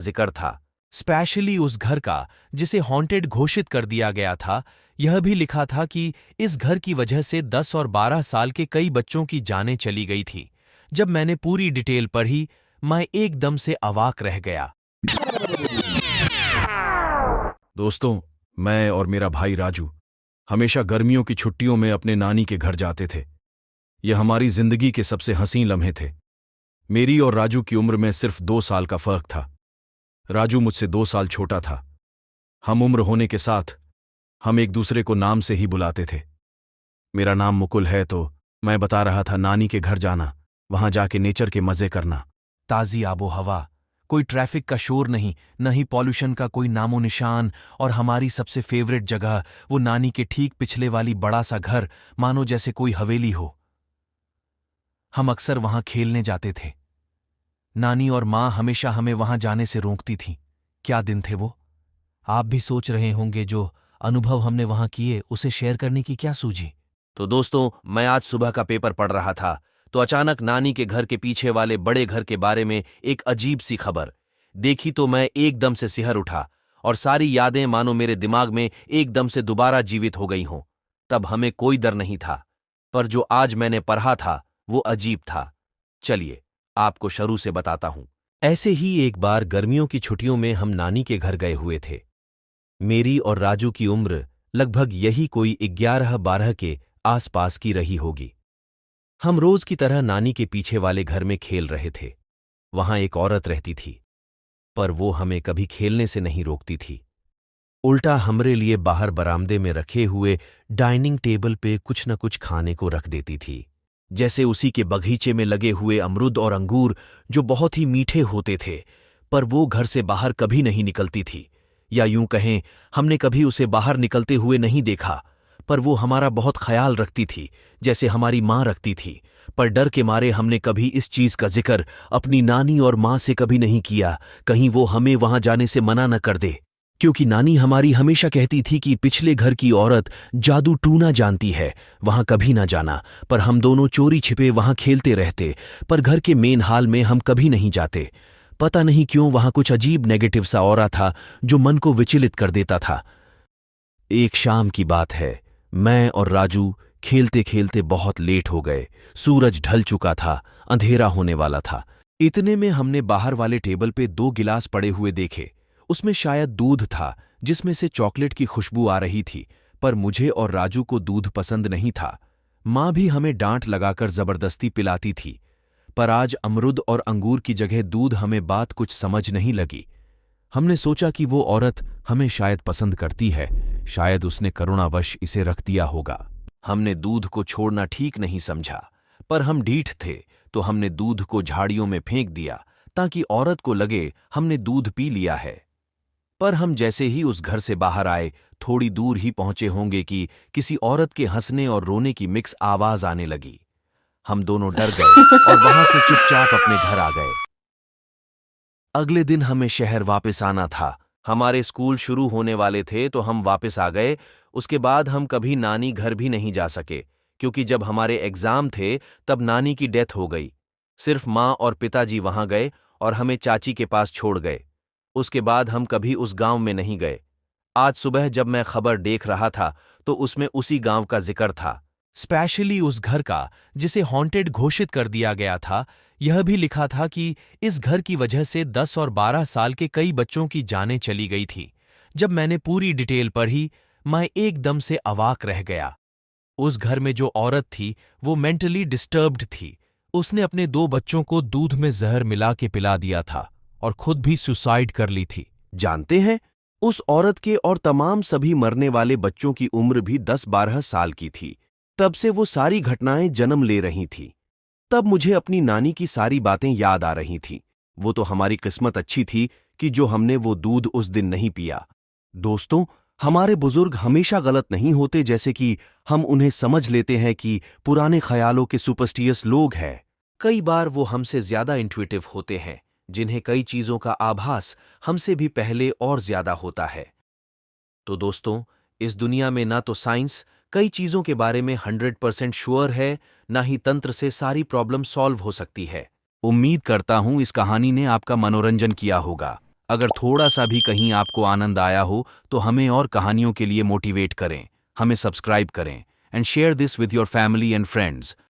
जिक्र था, स्पेशली उस घर का जिसे हॉन्टेड घोषित कर दिया गया था। यह भी लिखा था कि इस घर की वजह से 10 और 12 साल के कई बच्चों की जानें चली गई थी। जब मैंने पूरी डिटेल पढ़ी, मैं एकदम से अवाक रह गया। दोस्तों, मैं और मेरा भाई राजू हमेशा गर्मियों की छुट्टियों में अपने नानी के घर जाते थे। यह हमारी जिंदगी के सबसे हसीन लम्हे थे। मेरी और राजू की उम्र में सिर्फ 2 साल का फर्क था। राजू मुझसे 2 साल छोटा था। हम उम्र होने के साथ हम एक दूसरे को नाम से ही बुलाते थे। मेरा नाम मुकुल है, तो मैं बता रहा था नानी के घर जाना, वहां जाके नेचर के मजे करना। ताज़ी आबो हवा, कोई ट्रैफिक का शोर नहीं, न ही पॉल्यूशन का कोई नामो निशान, और हमारी सबसे फेवरेट जगह, वो नानी के ठीक पिछले वाली बड़ा सा घर, मानो जैसे कोई हवेली हो। हम अक्सर वहां खेलने जाते थे। नानी और माँ हमेशा हमें वहां जाने से रोकती थीं। क्या दिन थे वो। आप भी सोच रहे होंगे, जो अनुभव हमने वहां किए उसे शेयर करने की क्या सूझी। तो दोस्तों, मैं आज सुबह का पेपर पढ़ रहा था, तो अचानक नानी के घर के पीछे वाले बड़े घर के बारे में एक अजीब सी खबर देखी। तो मैं एकदम से सिहर उठा और सारी यादें मानो मेरे दिमाग में एकदम से दोबारा जीवित हो गई हों। तब हमें कोई डर नहीं था, पर जो आज मैंने पढ़ा था वो अजीब था। चलिए आपको शुरू से बताता हूं। ऐसे ही एक बार गर्मियों की छुट्टियों में हम नानी के घर गए हुए थे। मेरी और राजू की उम्र लगभग यही कोई 11-12 के आसपास की रही होगी। हम रोज की तरह नानी के पीछे वाले घर में खेल रहे थे। वहां एक औरत रहती थी, पर वो हमें कभी खेलने से नहीं रोकती थी। उल्टा हमरे लिए बाहर बरामदे में रखे हुए डाइनिंग टेबल पे कुछ न कुछ खाने को रख देती थी, जैसे उसी के बगीचे में लगे हुए अमरूद और अंगूर, जो बहुत ही मीठे होते थे। पर वो घर से बाहर कभी नहीं निकलती थी, या यूं कहें, हमने कभी उसे बाहर निकलते हुए नहीं देखा। पर वो हमारा बहुत ख्याल रखती थी, जैसे हमारी माँ रखती थी। पर डर के मारे हमने कभी इस चीज का जिक्र अपनी नानी और माँ से कभी नहीं किया, कहीं वो हमें वहां जाने से मना न कर दे। क्योंकि नानी हमारी हमेशा कहती थी कि पिछले घर की औरत जादू टूना जानती है, वहां कभी ना जाना। पर हम दोनों चोरी छिपे वहां खेलते रहते, पर घर के मेन हाल में हम कभी नहीं जाते। पता नहीं क्यों वहां कुछ अजीब नेगेटिव सा ऑरा था, जो मन को विचलित कर देता था। एक शाम की बात है, मैं और राजू खेलते खेलते बहुत लेट हो गए। सूरज ढल चुका था, अंधेरा होने वाला था। इतने में हमने बाहर वाले टेबल पे 2 गिलास पड़े हुए देखे। उसमें शायद दूध था, जिसमें से चॉकलेट की खुशबू आ रही थी। पर मुझे और राजू को दूध पसंद नहीं था। माँ भी हमें डांट लगाकर जबरदस्ती पिलाती थी। पर आज अमरूद और अंगूर की जगह दूध हमें बात कुछ समझ नहीं लगी। हमने सोचा कि वो औरत हमें शायद पसंद करती है, शायद उसने करुणावश इसे रख दिया होगा। हमने दूध को छोड़ना ठीक नहीं समझा, पर हम ढीठ थे, तो हमने दूध को झाड़ियों में फेंक दिया, ताकि औरत को लगे हमने दूध पी लिया है। पर हम जैसे ही उस घर से बाहर आए, थोड़ी दूर ही पहुंचे होंगे कि किसी औरत के हंसने और रोने की मिक्स आवाज आने लगी। हम दोनों डर गए और वहां से चुपचाप अपने घर आ गए। अगले दिन हमें शहर वापस आना था। हमारे स्कूल शुरू होने वाले थे, तो हम वापस आ गए। उसके बाद हम कभी नानी घर भी नहीं जा सके, क्योंकि जब हमारे एग्जाम थे तब नानी की डेथ हो गई। सिर्फ माँ और पिताजी वहां गए और हमें चाची के पास छोड़ गए। उसके बाद हम कभी उस गांव में नहीं गए। आज सुबह जब मैं खबर देख रहा था, तो उसमें उसी गांव का जिक्र था, स्पेशली उस घर का जिसे हॉन्टेड घोषित कर दिया गया था। यह भी लिखा था कि इस घर की वजह से 10 और 12 साल के कई बच्चों की जानें चली गई थी। जब मैंने पूरी डिटेल पढ़ी, मैं एकदम से अवाक रह गया। उस घर में जो औरत थी, वो मेंटली डिस्टर्ब्ड थी। उसने अपने 2 बच्चों को दूध में जहर मिला के पिला दिया था और खुद भी सुसाइड कर ली थी। जानते हैं, उस औरत के और तमाम सभी मरने वाले बच्चों की उम्र भी 10-12 साल की थी। तब से वो सारी घटनाएं जन्म ले रही थी। तब मुझे अपनी नानी की सारी बातें याद आ रही थीं। वो तो हमारी किस्मत अच्छी थी कि जो हमने वो दूध उस दिन नहीं पिया। दोस्तों, हमारे बुजुर्ग हमेशा गलत नहीं होते, जैसे कि हम उन्हें समझ लेते हैं कि पुराने ख्यालों के सुपरस्टिशियस लोग हैं। कई बार वो हमसे ज्यादा इंट्यूटिव होते हैं, जिन्हें कई चीजों का आभास हमसे भी पहले और ज्यादा होता है। तो दोस्तों, इस दुनिया में ना तो साइंस कई चीजों के बारे में 100% श्योर है, ना ही तंत्र से सारी प्रॉब्लम सॉल्व हो सकती है। उम्मीद करता हूं इस कहानी ने आपका मनोरंजन किया होगा। अगर थोड़ा सा भी कहीं आपको आनंद आया हो तो हमें और कहानियों के लिए मोटिवेट करें, हमें सब्सक्राइब करें and share this with your family and friends.